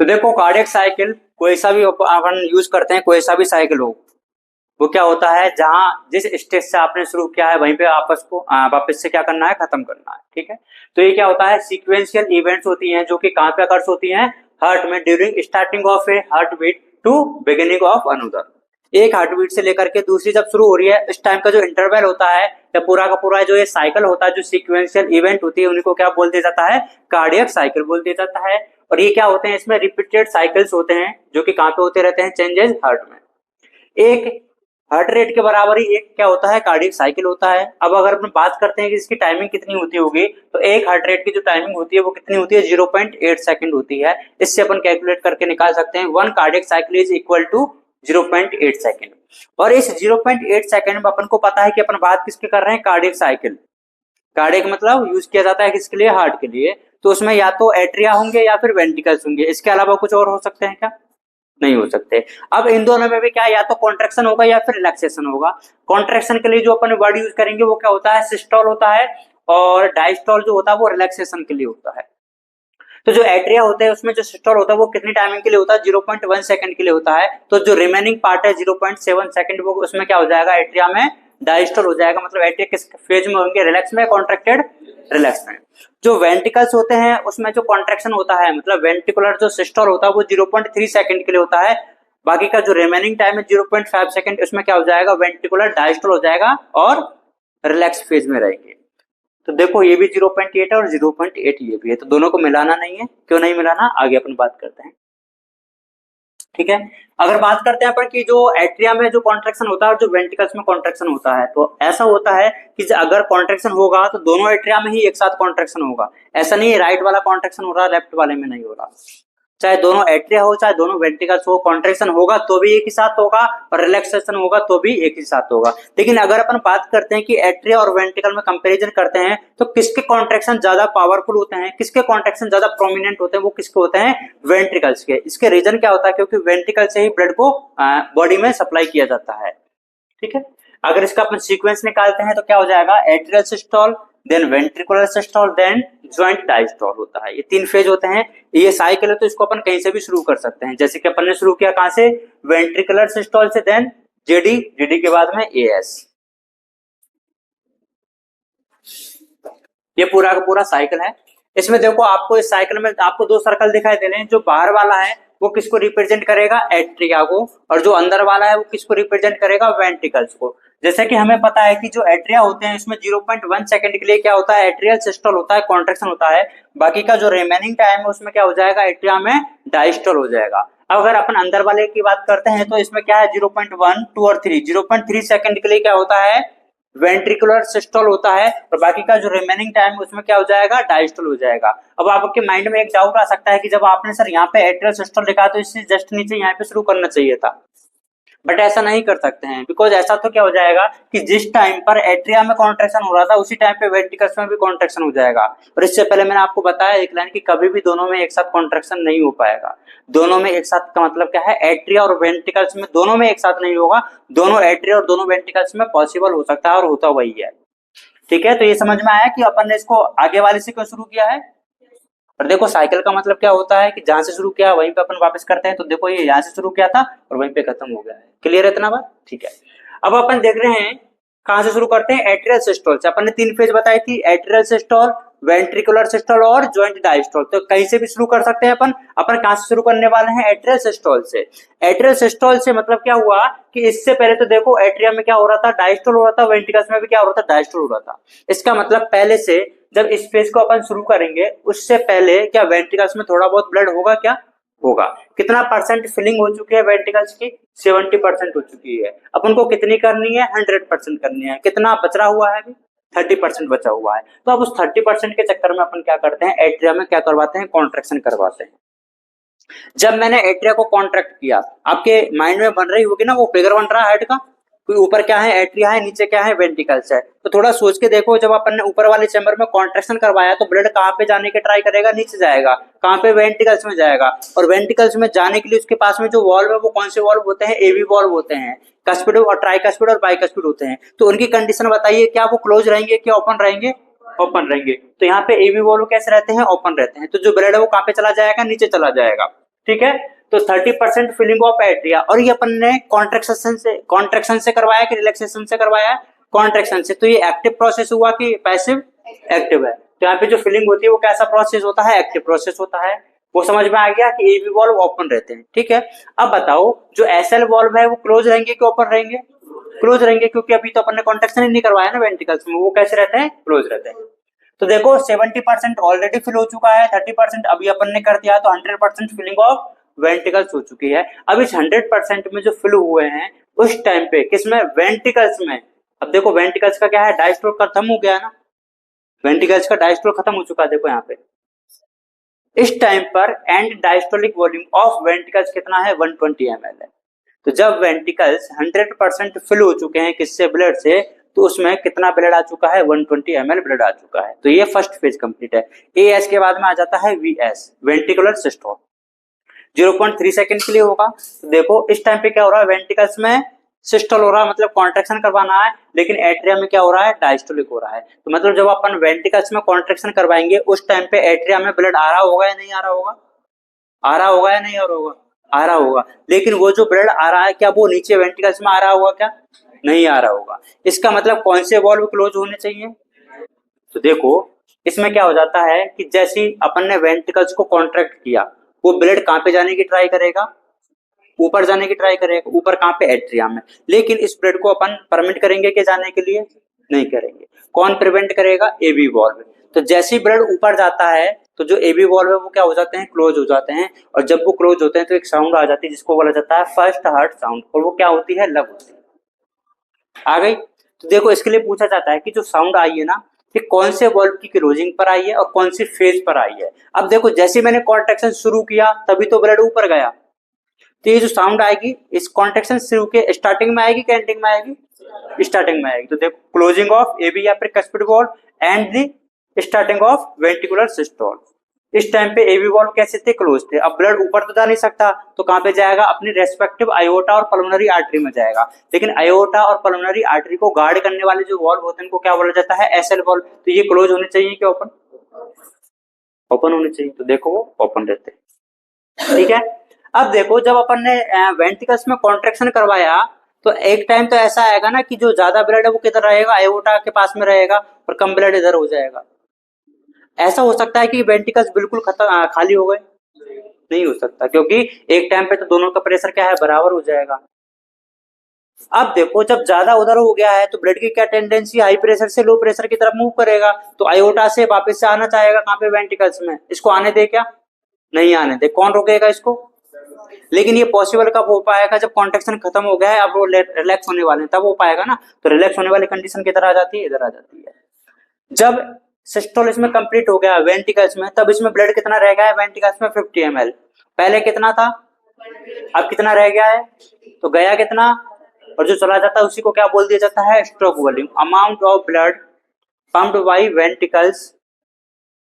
तो देखो cardiac cycle कोई सा भी अपन यूज करते हैं, कोई सा भी साइकिल हो, वो क्या होता है जहां जिस स्टेज से आपने शुरू किया है वहीं पे वापस से क्या करना है, खत्म करना है। ठीक है, तो ये क्या होता है, सीक्वेंशियल इवेंट्स होती हैं जो कि कहां पे अकर्स होती हैं, हार्ट में, during starting of a heart beat to beginning of another. एक हार्ट बीट से लेकर के दूसरी जब शुरू हो रही है, इस टाइम का जो इंटरवल होता है या पूरा का पूरा जो ये साइकिल होता है, जो सीक्वेंशियल इवेंट होती है, उनको क्या बोल दिया जाता है, कार्डियक साइकिल बोल दिया जाता है। और ये क्या होते हैं, इसमें रिपीटेड साइकिल्स होते हैं जो कि कहां पे होते रहते हैं, चेंजेस हार्ट में। एक हार्ट रेट के बराबर ही एक क्या होता है, कार्डियक साइकिल होता है। अब अगर अपन बात करते हैं कि इसकी टाइमिंग कितनी होती होगी, तो एक हार्ट रेट की जो टाइमिंग होती है वो कितनी होती है, 0.8 सेकंड होती है। इससे अपन कैलकुलेट करके निकाल सकते हैं one cardiac cycle is equal to 0.8 second. और इस 0.8 सेकंड में अपन को पता है कि अपन बात किसकी कर रहे हैं, कार्डियक साइकिल। कार्डियक मतलब यूज किया जाता है किसके लिए, हार्ट के लिए। तो उसमें या तो एट्रिया होंगे या फिर वेंट्रिकल्स होंगे, इसके अलावा कुछ और हो सकते हैं क्या, नहीं हो सकते। अब इन दोनों में भी क्या, या तो कॉन्ट्रैक्शन होगा या फिर रिलैक्सेशन होगा। कॉन्ट्रैक्शन के लिए जो अपन वर्ड यूज करेंगे वो क्या होता है, सिस्टोल होता है, और डायस्टोल जो होता है वो रिलैक्सेशन के लिए होता है। तो जो एट्रिया होता है उसमें जो सिस्टोल होता है वो कितनी टाइमिंग के लिए होता है, 0.1 सेकंड के लिए होता है। तो जो रिमेनिंग पार्ट है 0.7 सेकंड, वो उसमें क्या हो जाएगा, एट्रिया में डायस्टोल हो जाएगा। मतलब एट्रिया किस फेज में होंगे, रिलैक्स में, कॉन्ट्रैक्टेड, रिलैक्स में। जो वेंट्रिकल्स होते हैं उसमें जो कॉन्ट्रैक्शन होता है, मतलब वेंट्रिकुलर जो सिस्टोल होता है वो 0.3 सेकंड के लिए होता है। बाकी का जो रिमेनिंग टाइम है 0.5 सेकंड, उसमें क्या हो जाएगा, वेंट्रिकुलर डायस्टोल हो जाएगा और रिलैक्स फेज में रहेंगे। तो देखो ये भी 0.8 है और 0.8 ये भी है, तो दोनों को मिलाना नहीं है। क्यों नहीं मिलाना, आगे अपन बात करते हैं। ठीक है, अगर बात करते हैं अपन की जो एट्रिया में जो कॉन्ट्रैक्शन होता है और जो वेंट्रिकल्स में कॉन्ट्रैक्शन होता है, तो ऐसा होता है कि अगर कॉन्ट्रैक्शन होगा तो दोनों एट्रिया में ही एक साथ कॉन्ट्रैक्शन होगा। ऐसा नहीं है राइट वाला कॉन्ट्रैक्शन हो रहा है लेफ्ट वाले में नहीं हो रहा। चाहे दोनों एट्रिया हो चाहे दोनों वेंट्रिकल्स हो, कॉन्ट्रैक्शन होगा तो भी एक ही साथ होगा और रिलैक्सेशन होगा तो भी एक ही साथ होगा। लेकिन अगर अपन बात करते हैं कि एट्रिया और वेंट्रिकल में कंपैरिजन करते हैं तो किसके कॉन्ट्रैक्शन ज्यादा पावरफुल होते हैं, किसके कॉन्ट्रैक्शन ज्यादा प्रोमिनेंट होते हैं, वो किसके होते हैं, वेंट्रिकल्स के। इसके रीजन क्या होता है, क्योंकि वेंट्रिकल से ही ब्लड को बॉडी में सप्लाई किया जाता है। ठीक है, अगर इसका अपन सीक्वेंस निकालते हैं तो क्या हो जाएगा, atrial systole, then ventricular systole, then joint diastole होता है। ये तीन फेज होते हैं। ये साइकिल है तो इसको अपन कहीं से भी शुरू कर सकते हैं। जैसे कि अपन ने शुरू किया कहां से, वेंट्रिकुलर सिस्टोल से, देन जेडी, जेडी के बाद में एएस। ये पूरा का पूरा साइकिल है। इसमें देखो आपको इस साइकिल में आपको दो सर्कल दिखाई दे रहे हैं। जो बाहर वाला है वो किसको रिप्रेजेंट करेगा, एट्रिया को, और जो अंदर वाला है वो किसको रिप्रेजेंट करेगा, वेंट्रिकल्स को। जैसे कि हमें पता है कि जो एट्रिया होते हैं इसमें 0.1 सेकंड के लिए क्या होता है, एट्रियल सिस्टोल होता है, कॉन्ट्रैक्शन होता है। बाकी का जो रिमेनिंग टाइम है उसमें क्या हो जाएगा, एट्रिया में डायस्टोल हो जाएगा। अब अगर अपन अंदर वाले की बात करते हैं तो इसमें क्या है, 0.1, 2 और 3, 0.3 सेकंड के लिए क्या होता है, वेंट्रिकुलर सिस्टोल होता है, और बाकी का जो रिमेनिंग टाइम उसमें क्या हो जाएगा, डायस्टोल हो जाएगा। अब आपके माइंड में एक डाउट आ सकता है कि जब आपने सर यहाँ पे एट्रियल सिस्टोल लिखा तो इससे जस्ट नीचे यहाँ पे शुरू करना चाहिए था, बट ऐसा नहीं कर सकते हैं। बिकॉज ऐसा तो क्या हो जाएगा कि जिस टाइम पर एट्रिया में कॉन्ट्रैक्शन हो रहा था उसी टाइम पे वेंट्रिकल्स में भी कॉन्ट्रैक्शन हो जाएगा। और इससे पहले मैंने आपको बताया एक लाइन कि कभी भी दोनों में एक साथ कॉन्ट्रैक्शन नहीं हो पाएगा। दोनों में एक साथ का मतलब क्या है, एट्रिया और वेंट्रिकल्स में दोनों में एक साथ नहीं होगा। दोनों एट्रिया और दोनों वेंट्रिकल्स में पॉसिबल हो सकता है और होता वही है। ठीक है, तो ये समझ में आया कि अपन ने इसको आगे वाले से क्यों शुरू किया है। और देखो साइकिल का मतलब क्या होता है कि जहां से शुरू किया वहीं पे अपन वापस करते हैं। तो देखो ये यहाँ से शुरू किया था और वहीं पे खत्म हो गया है। क्लियर है इतना बात, ठीक है। अब अपन देख रहे हैं कहां से शुरू करते हैं, एट्रियल सिस्टोल से। अपन ने तीन फेज बताई थी, एट्रियल सिस्टोल, वेंट्रिकुलर सिस्टोल और ज्वाइंट डायस्टोल। तो कहीं से भी शुरू कर सकते हैं अपन। अपन कहां से शुरू करने वाले हैं, एट्रियल सिस्टोल से। एट्रियल सिस्टोल से मतलब क्या हुआ कि इससे पहले तो देखो एट्रिया में क्या हो रहा था, डायस्टोल हो रहा था, वेंट्रिकल्स में भी क्या हो रहा था, डायस्टोल हो रहा था। इसका मतलब पहले से जब इस फेज को अपन शुरू करेंगे उससे पहले क्या वेंट्रिकल्स में थोड़ा बहुत ब्लड होगा, क्या होगा। कितना परसेंट फिलिंग हो चुकी है वेंट्रिकल्स की, 70% हो चुकी है। अपन को कितनी करनी है, 100% करनी है। कितना बच रहा हुआ है अभी, 30% बचा हुआ है। तो अब उस 30% के चक्कर में अपन क्या करते हैं, एट्रिया में क्या करवाते हैं, कॉन्ट्रैक्शन करवाते हैं। जब मैंने एट्रिया को कॉन्ट्रैक्ट किया, आपके माइंड में बन रही होगी ना वो फिगर बन रहा है हेड का, कोई ऊपर क्या है, एट्रिया है, नीचे क्या है, वेंट्रिकल्स है। तो थोड़ा सोच के देखो, जब अपन ने ऊपर वाले चैम्बर में कॉन्ट्रैक्शन करवाया तो ब्लड कहाँ पे जाने के ट्राई करेगा, नीचे जाएगा। कहाँ पे, वेंट्रिकल्स में जाएगा। और वेंट्रिकल्स में जाने के लिए उसके पास में जो वॉल्व है वो कौन से वॉल्व होते हैं, एवी वॉल्व होते हैं। कस्पिड और ट्राइकस्पिड और बाइकस्पिड होते हैं। तो उनकी कंडीशन बताइए, क्या वो क्लोज रहेंगे, क्या ओपन रहेंगे, ओपन रहेंगे। तो यहाँ पे एवी वॉल्व कैसे रहते हैं, ओपन रहते हैं। तो जो ब्लड है वो कहाँ पे चला जाएगा, नीचे चला जाएगा। ठीक है। तो 30% फिलिंग ऑफ एट्रिया, और ये अपन ने कॉन्ट्रेक्शन से करवाया कि रिलैक्सेशन से करवाया है? कॉन्ट्रेक्शन से। तो ये एक्टिव प्रोसेस हुआ कि पैसिव? एक्टिव है। तो यहाँ पे जो फिलिंग होती है वो कैसा प्रोसेस होता है? एक्टिव प्रोसेस होता है। वो समझ में आ गया कि एबी वॉल्व ओपन रहते हैं, ठीक है। अब बताओ जो एसएल वॉल्व है वो क्लोज रहेंगे कि ओपन रहेंगे? क्लोज रहेंगे, क्योंकि अभी तो अपन ने कॉन्ट्रेक्शन ही नहीं करवाया ना वेंट्रिकल्स में, वो कैसे रहते हैं? क्लोज रहते हैं। तो देखो 70% ऑलरेडी फिल हो चुका है, 30% अभी अपन ने कर दिया, तो 100% फिलिंग ऑफ वेंट्रिकल्स हो चुकी है। अब इस 100% में जो फिल हुए हैं उस टाइम पे किसमें? वेंट्रिकल्स में। अब देखो वेंट्रिकल्स का क्या है? डायस्टोल खत्म हो गया ना, वेंट्रिकल्स का डायस्टोल खत्म हो चुका है, देखो यहाँ पे। इस टाइम पर and diastolic volume of ventricles कितना है? 120 ml है। तो जब वेंट्रिकल्स 100% फिल हो चुके हैं किससे? ब्लड से, तो उसमें कितना ब्लड आ चुका है? 120 ml ब्लड आ चुका है। तो ये फर्स्ट फेज कंप्लीट है। एएस के बाद में आ जाता है वीएस, वेंट्रिकुलर सिस्टोल, 0.3 सेकंड के लिए होगा। तो देखो इस टाइम पे क्या हो रहा है? वेंट्रिकल्स में सिस्टोल हो रहा है, मतलब कॉन्ट्रेक्शन करवाना है, लेकिन एट्रिया में क्या हो रहा है? डायस्टोलिक हो रहा है। तो मतलब जब अपन वेंट्रिकल्स में कॉन्ट्रेक्शन करवाएंगे उस टाइम पे एट्रिया में ब्लड आ रहा होगा या नहीं आ रहा होगा? आ रहा होगा या नहीं आ रहा होगा? आ रहा होगा। लेकिन वो जो ब्लड आ रहा है क्या वो नीचे वेंट्रिकल्स में आ रहा होगा क्या? नहीं आ रहा होगा। इसका मतलब कौन से वॉल्व क्लोज होने चाहिए? तो देखो इसमें क्या हो जाता है कि जैसे ही अपन ने वेंट्रिकल्स को कॉन्ट्रैक्ट किया, वो ब्लड कहां पे जाने की ट्राई करेगा? ऊपर जाने की ट्राई करेगा। ऊपर कहां पे? एट्रिया में। लेकिन इस ब्लड को अपन परमिट करेंगे कि जाने के लिए? नहीं करेंगे। कौन प्रिवेंट करेगा? AV valve. तो जैसे ही ब्लड ऊपर जाता है तो जो एबी वॉल्व है वो क्या हो जाते हैं? क्लोज हो जाते हैं। और जब वो क्लोज होते हैं तो एक साउंड आ जाती है जिसको बोला जाता है फर्स्ट हार्ट साउंड, और वो क्या होती है? लब होती है। आ गई? तो देखो इसके लिए पूछा जाता है कि जो साउंड आई है ना, कि कौन से वॉल्व की क्लोजिंग पर आई है और कौन सी फेज पर आई है। अब देखो जैसे मैंने कॉन्ट्रैक्शन शुरू किया तभी तो ब्लड ऊपर गया, तो ये जो साउंड आएगी इस कॉन्ट्रैक्शन शुरू के स्टार्टिंग में आएगी कि एंडिंग में आएगी? स्टार्टिंग में आएगी। तो देखो क्लोजिंग ऑफ एबी या फिर cuspid valve and the starting of ventricular systole. इस टाइम पे एबी वॉल्व कैसे थे? क्लोज थे। अब ब्लड ऊपर तो जा नहीं सकता, तो कहां पे जाएगा? अपनी रेस्पेक्टिव आयोटा और पल्मोनरी आर्टरी में जाएगा। लेकिन आयोटा और पल्मोनरी आर्टरी को गार्ड करने वाले जो वॉल्व होते हैं उनको क्या बोला जाता है? SL valve. तो ये क्लोज होने चाहिए कि ओपन? ओपन होने चाहिए। तो देखो वो ओपन रहते हैं, ठीक है। अब देखो जब अपन ने वेंट्रिकल्स में कॉन्ट्रैक्शन करवाया तो एक टाइम तो ऐसा आएगा ना कि जो ज्यादा ब्लड है वो किधर रहेगा? आयोटा के पास में रहेगा, और कम ब्लड इधर हो जाएगा। ऐसा हो सकता है कि वेंट्रिकल्स बिल्कुल खत्म खाली हो गए? नहीं हो सकता, क्योंकि एक टाइम पे तो दोनों का प्रेशर क्या है? बराबर हो जाएगा। अब देखो जब ज्यादा उधर हो गया है तो ब्लड की क्या टेंडेंसी? हाई प्रेशर से लो प्रेशर की तरफ मूव करेगा। तो आयोटा से वापस से आना चाहेगा कहां पे? वेंट्रिकल्स में। इसको आने दे क्या? नहीं आने दे। कौन रोकेगा इसको? लेकिन ये पॉसिबल कब हो पाएगा? जब कॉन्ट्रैक्शन खत्म हो गया है, अब वो रिलैक्स होने वाले हैं, तब हो पाएगा ना। तो रिलैक्स होने वाली कंडीशन किधर आ जाती है? इधर आ जाती है। जब सिस्टोल इसमें कंप्लीट हो गया वेंट्रिकल्स में, तब इसमें ब्लड कितना रह गया है? वेंट्रिकल्स में 50 ml। पहले कितना था? अब कितना रह गया है? तो गया कितना? और जो चला जाता है उसी को क्या बोल दिया जाता है? Stroke volume. Amount of blood pumped by ventricles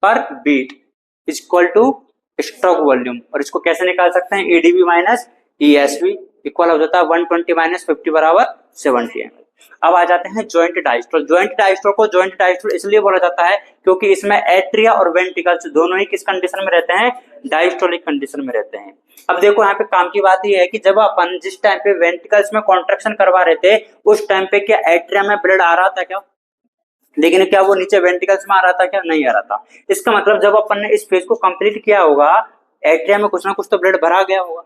per beat is equal to stroke volume. और इसको कैसे निकाल सकते हैं? एडीबी माइनस ईएसवी इक्वल हो जाता है 120 माइनस 50 बराबर 70 ml। अब आ जाते हैं ज्वाइंट डायस्टोल। ज्वाइंट डायस्टोल को ज्वाइंट डायस्टोल इसलिए बोला जाता है क्योंकि इसमें एट्रिया और वेंट्रिकल्स दोनों ही किस कंडीशन में रहते हैं? डायस्टोलिक कंडीशन में रहते हैं। अब देखो यहाँ पे काम की बात यह है कि जब अपन जिस टाइम पे वेंट्रिकल्स में कॉन्ट्रैक्शन करवा रहे थे उस टाइम पे क्या एट्रिया में ब्लड आ रहा था क्या? लेकिन क्या वो नीचे वेंट्रिकल्स में आ रहा था क्या? नहीं आ रहा था। इसका मतलब जब अपन ने इस फेज को कंप्लीट किया होगा एट्रिया में कुछ ना कुछ तो ब्लड भरा गया होगा,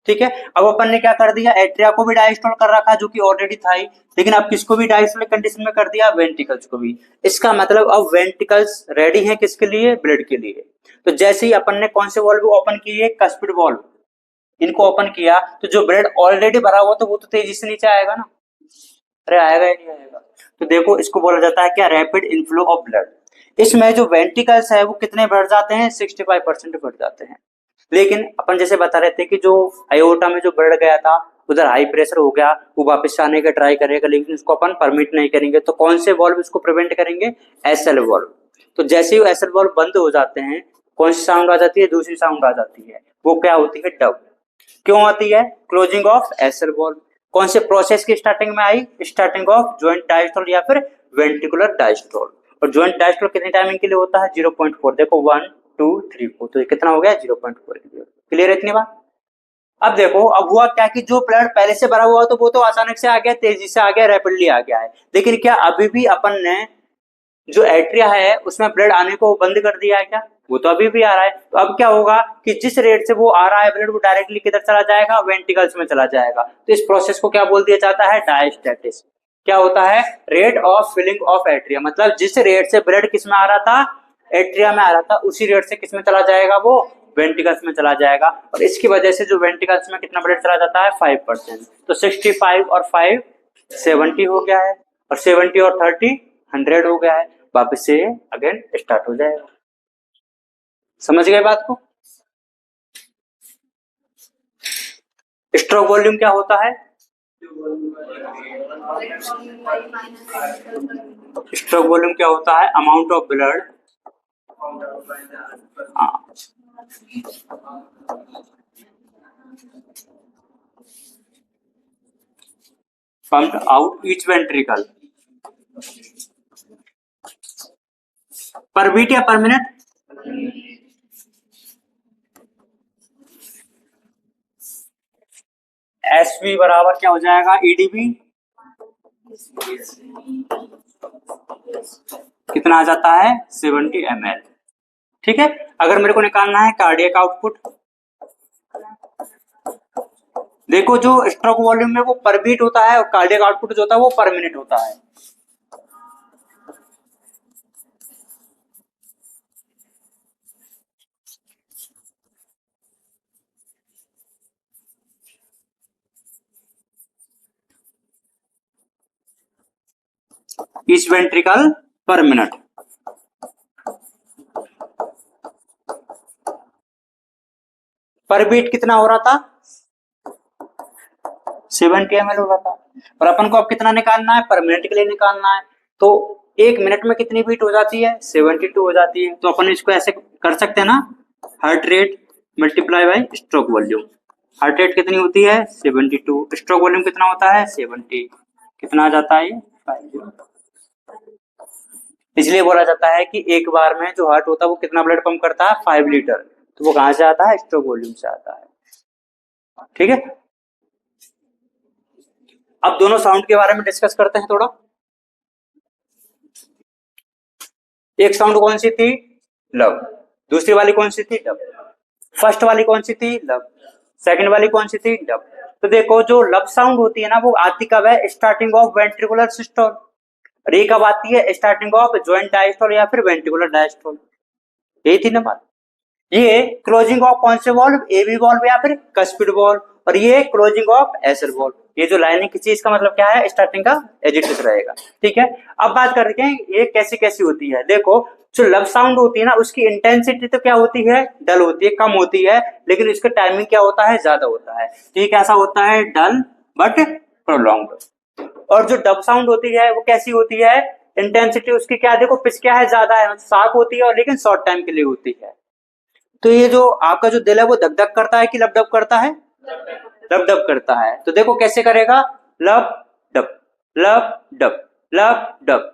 ठीक है। अब अपन ने क्या कर दिया? एट्रिया को भी डायस्टोल कर रखा जो कि ऑलरेडी था ही, लेकिन अब किसको भी डायस्टोलिक कंडीशन में कर दिया? वेंट्रिकल्स को भी। इसका मतलब अब वेंट्रिकल्स रेडी हैं किसके लिए? ब्लड के लिए। तो जैसे ही अपन ने कौन से वॉल्व ओपन किए? कस्पिड वॉल्व, इनको ओपन किया तो जो ब्लड ऑलरेडी भरा हुआ तो वो तो तेजी से नीचे आएगा ना। अरे आएगा ही नहीं आएगा। तो देखो इसको बोला जाता है क्या? Rapid inflow of blood. इसमें जो वेंट्रिकल्स है वो कितने बढ़ जाते हैं? 65% बढ़ जाते हैं। लेकिन अपन जैसे बता रहे थे कि जो आयोटा में जो बढ़ गया था उधर हाई प्रेशर हो गया, वो वापस आने का ट्राई करेगा, लेकिन उसको अपन परमिट नहीं करेंगे। तो कौन से वॉल्व इसको प्रिवेंट करेंगे? SL valve. तो जैसे ही एसएल वॉल्व बंद हो जाते हैं कौन सी साउंड आ जाती है? दूसरी साउंड आ जाती है, वो क्या होती है? डब। क्यों आती है? Closing of SL valve. कौन से प्रोसेस की स्टार्टिंग में आई? स्टार्टिंग ऑफ ज्वाइंट डायस्टोल या फिर वेंट्रिकुलर डायस्टोल। और ज्वाइंट डायस्टोल कितनी टाइमिंग के लिए होता है? 0.4। देखो 1 0.234, तो ये कितना हो गया 0.4। क्लियर है इतनी बात? अब देखो, अब हुआ क्या कि जो ब्लड पहले से भरा हुआ तो वो तो अचानक से आ गया, तेजी से आ गया, रैपिडली आ गया है, लेकिन क्या अभी भी अपन ने जो एट्रिया है उसमें ब्लड आने को बंद कर दिया है क्या? वो तो अभी भी आ रहा है। तो अब क्या होगा कि जिस रेट से वो आ रहा है ब्लड, वो डायरेक्टली किधर चला जाएगा? वेंट्रिकल्स में चला जाएगा। तो इस प्रोसेस को क्या बोल दिया जाता है? डायस्टेटिस। क्या होता है? Rate of filling of atria, मतलब जिस रेट से ब्लड किस में आ रहा था? एट्रिया में आ रहा था, उसी रेट से किस में चला जाएगा? वो वेंट्रिकल्स में चला जाएगा। और इसकी वजह से जो वेंट्रिकल्स में कितना ब्लड चला जाता है? 5%। तो 65 और 5 70 हो गया है, और 70 और 30 100 हो गया है। वापस से अगेन स्टार्ट हो जाएगा। समझ गए बात को? स्ट्रोक वॉल्यूम क्या होता है? स्ट्रोक वॉल्यूम क्या होता है? Amount of blood pumped out each ventricle पर बीट या पर मिनट? एसवी बराबर क्या हो जाएगा? ईडीबी कितना आ जाता है? 70 ml। ठीक है। अगर मेरे को निकालना है कार्डियक आउटपुट, देखो जो स्ट्रोक वॉल्यूम में वो पर बीट होता है, और कार्डियक आउटपुट जो होता है वो पर मिनट होता है। ईच वेंट्रिकल पर मिनट। पर बीट कितना हो रहा था? 70 ml हो रहा था। और अपन को अब कितना निकालना है? पर मिनट के लिए निकालना है। तो एक मिनट में कितनी बीट हो जाती है? 72 हो जाती है। तो अपन इसको ऐसे कर सकते हैं ना, heart rate multiply by stroke volume. Heart rate कितनी होती है? 72। स्ट्रोक वॉल्यूम कितना होता है? 70। कितना आ जाता है? 50। इसलिए बोला जाता है कि एक बार में जो हार्ट होता है वो कितना ब्लड पंप करता है? 5 लीटर। तो वो कहां से आता है? स्ट्रोक वॉल्यूम से आता है। ठीक है। अब दोनों साउंड के बारे में डिस्कस करते हैं थोड़ा। एक साउंड कौन सी थी? लव। दूसरी वाली कौन सी थी? डब। फर्स्ट वाली कौन सी थी? लव। सेकंड वाली कौन सी थी? डब। तो देखो जो लव साउंड होती है ना, वो आती कब है? Starting of ventricular systole. और ये कब आती है? स्टार्टिंग ऑफ ज्वाइंट डायस्टोल या फिर वेंट्रिकुलर डायस्टोल। यही थी ना बात। ये क्लोजिंग ऑफ कौन से वॉल्व? एवी वॉल्व या फिर कस्पिड वॉल्व। और ये क्लोजिंग ऑफ एसर वॉल्व। ये जो लाइनिंग की चीज का मतलब क्या है? स्टार्टिंग का एजिटस रहेगा। ठीक है। अब बात करते हैं ये कैसी कैसी होती है। देखो जो लव साउंड होती है ना, उसकी इंटेंसिटी तो क्या होती है? डल होती है, कम होती है, लेकिन इसका टाइमिंग क्या होता है? ज्यादा होता है। तो ये कैसा होता है? डल बट प्रोलॉन्ग्ड। और जो डब साउंड होती है वो कैसी होती है? इंटेंसिटी उसकी क्या है? देखो पिच क्या है? ज्यादा है, शार्प होती है, और लेकिन शॉर्ट टाइम के लिए होती है। तो ये जो आपका जो दिल है वो धक धक करता है कि लब डब करता है? लब डब करता है। तो देखो कैसे करेगा? लब डब, लब डब, लब डब।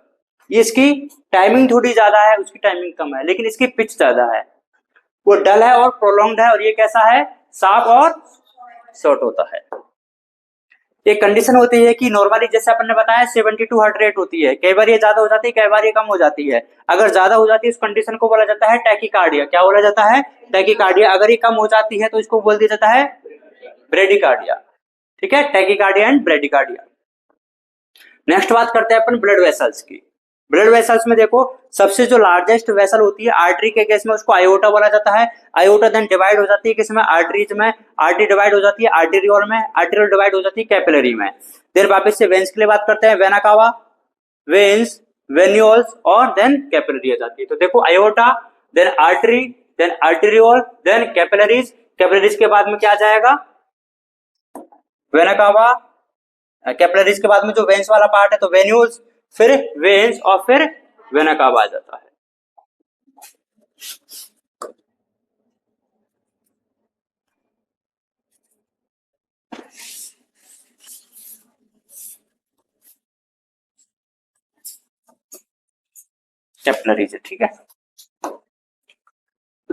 ये इसकी टाइमिंग थोड़ी ज्यादा है, उसकी टाइमिंग कम है, लेकिन इसकी पिच ज्यादा है। वो डल है और प्रोलॉन्ग्ड है, और ये कैसा है? शार्प और शॉर्ट होता है। एक कंडीशन होती है कि नॉर्मली जैसे अपन ने बताया 72 हार्ट रेट होती है, कई बार ये ज्यादा हो जाती है, कई बार ये कम हो जाती है। अगर ज्यादा हो जाती है इस कंडीशन को बोला जाता है टैकीकार्डिया। क्या बोला जाता है? टैकीकार्डिया। अगर ये कम हो जाती है तो इसको बोल दिया जाता है ब्रेडिकार्डिया। ठीक है, टैकीकार्डिया एंड ब्रेडिकार्डिया। नेक्स्ट बात करते हैं अपन ब्लड वेसल्स की। ब्लड वेसल्स में देखो सबसे जो लार्जेस्ट वेसल होती है आर्टरी के केस में उसको आयोटा बोला जाता है। आयोटा देन डिवाइड हो जाती है किसमें? आर्टरीज में। आर्टरी डिवाइड हो जाती है आर्टेरियोल में। आर्टेरियोल डिवाइड हो जाती है कैपिलरी में। देन वापस से वेन्स के लिए बात करते हैं। वेना कावा, वेन्स, वेन्यूल्स और देन कैपिलरी आ जाती है। तो देखो aorta, then artery, then arteriole, then capillaries. Capillaries के बाद में क्या आ जाएगा? Vena cava. कैपिलरीज के बाद में जो वेन्स वाला पार्ट है तो वेन्यूल्स, फिर वेन्स और फिर वेना कावा आ जाता है। कैपिलरीज, ठीक है।